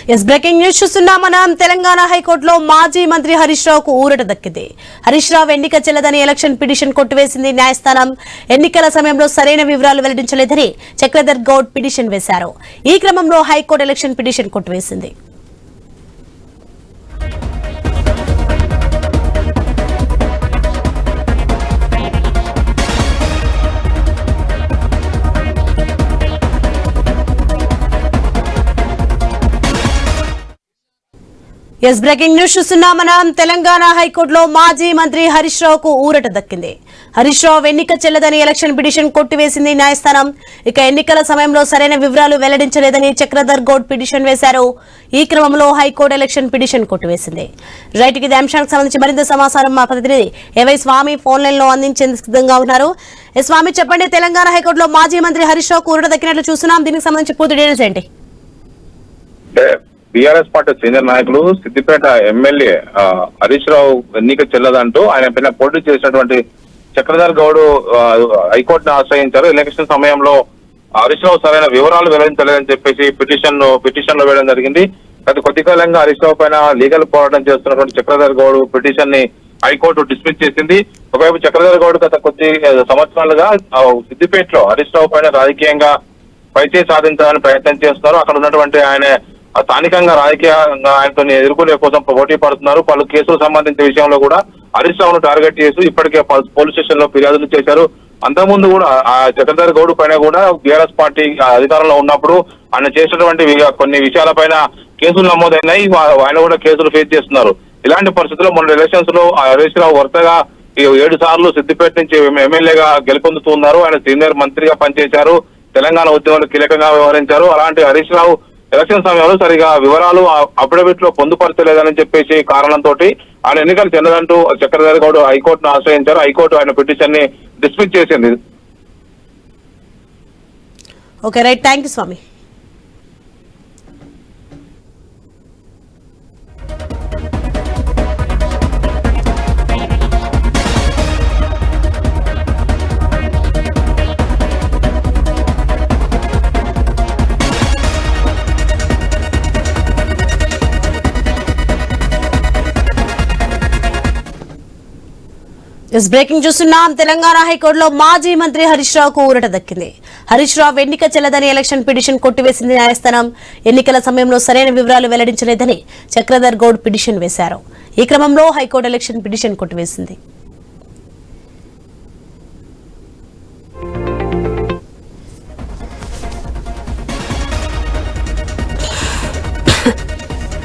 Breaking news చూస్తున్నాం మనం. తెలంగాణ హైకోర్టులో మాజీ మంత్రి హరీష్ రావుకు ఊరట దక్కింది. హరీష్ రావు ఎన్నిక చెల్లదని ఎలక్షన్ పిటిషన్ కొట్టివేసింది న్యాయస్థానం. ఎన్నికల సమయంలో సరైన వివరాలు వెల్లడించలేదని చక్రధర్ గౌడ్ పిటిషన్ వేశారు. ఈ క్రమంలో హైకోర్టు ఎలక్షన్ పిటిషన్ కొట్టివేసింది. బ్రేకింగ్ న్యూస్ చూస్తున్నాం మనం. తెలంగాణ హైకోర్టులో మాజీ మంత్రి హరీష్ రావుకు ఊరట దక్కింది. హరీష్ రావు ఎన్నిక చెల్లదని ఎలక్షన్ పిటిషన్ కొట్టివేసింది న్యాయస్థానం. ఇక ఎన్నికల సమయంలో సరైన వివరాలు వెల్లడించలేదని చక్రధర్ గౌడ్ పిటిషన్ వేశారు. ఈ క్రమంలో హైకోర్టు ఎలక్షన్ పిటిషన్ కొట్టివేసింది. రైట్, ఇది అంశానికి సంబంధించి మరింత సమాచారం మా ప్రతినిధి ఏవై స్వామి ఫోన్ లైన్ లో అందించేందుకు సిద్ధంగా ఉన్నారు. స్వామి, చెప్పండి, తెలంగాణ హైకోర్టులో మాజీ మంత్రి హరీష్ రావుకు ఊరట దక్కినట్లు చూస్తున్నాం. దీనికి సంబంధించి పూర్తి డీటెయిల్స్ ఏంటి? బీఆర్ఎస్ పార్టీ సీనియర్ నాయకులు సిద్దిపేట ఎమ్మెల్యే హరీష్ రావు ఎన్నిక చెల్లదంటూ ఆయన పైన పోటీ చేసినటువంటి చక్రధర్ గౌడ్ హైకోర్టును ఆశ్రయించారు. ఎలక్షన్ సమయంలో హరీష్ రావు సరైన వివరాలు వెల్లడించలేదని చెప్పేసి పిటిషన్ లో వేయడం జరిగింది. గత కొద్ది కాలంగా హరీష్ రావు పైన లీగల్ పోరాటం చేస్తున్నటువంటి చక్రధర్ గౌడ్ పిటిషన్ ని హైకోర్టు డిస్మిస్ చేసింది. ఒకవైపు చక్రధర్ గౌడ్ గత కొద్ది సంవత్సరాలుగా సిద్దిపేటలో హరీష్ రావు పైన రాజకీయంగా పైచేయి సాధించాలని ప్రయత్నం చేస్తున్నారు. అక్కడ ఉన్నటువంటి ఆయన స్థానికంగా రాజకీయంగా ఆయనతో ఎదుర్కొనే కోసం పోటీ పడుతున్నారు. పలు కేసులకు సంబంధించిన విషయంలో కూడా హరీష్ రావును టార్గెట్ చేస్తూ ఇప్పటికే పోలీస్ స్టేషన్ లో ఫిర్యాదులు చేశారు. అంతకుముందు కూడా ఆ చక్రధర్ గౌడ్ పైన కూడా బీఆర్ఎస్ పార్టీ అధికారంలో ఉన్నప్పుడు ఆయన చేసినటువంటి కొన్ని విషయాలపైన కేసులు నమోదైనాయి. ఆయన కూడా కేసులు ఫేస్ చేస్తున్నారు. ఇలాంటి పరిస్థితుల్లో మొన్న ఎలక్షన్స్ లో హరీష్ రావు వరుసగా 7 సార్లు సిద్దిపేట నుంచి ఎమ్మెల్యేగా గెలుపొందుతున్నారు. ఆయన సీనియర్ మంత్రిగా పనిచేశారు. తెలంగాణ ఉద్యమంలో కీలకంగా వ్యవహరించారు. అలాంటి హరీష్ రావు ఎలక్షన్ సమయంలో సరిగా వివరాలు అఫిడవిట్ లో పొందుపరచలేదని చెప్పేసి కారణంతో ఆయన ఎన్నికలు చెందదంటూ చక్రధర్ గౌడ్ హైకోర్టును ఆశ్రయించారు. హైకోర్టు ఆయన పిటిషన్ ని డిస్మిస్ చేసింది. Okay, right, thank you Swami. Breaking చూస్తున్నాం. తెలంగాణ హైకోర్టులో మాజీ మంత్రి హరీష్ రావుకు ఊరట దక్కింది. హరీష్ రావు ఎన్నిక చెల్లదని ఎలక్షన్ పిటిషన్ కొట్టివేసింది న్యాయస్థానం. ఎన్నికల సమయంలో సరైన వివరాలు వెల్లడించలేదని చక్రధర్ గౌడ్ పిటిషన్ వేశారు. ఈ క్రమంలో హైకోర్టు ఎలక్షన్ పిటిషన్ కొట్టివేసింది.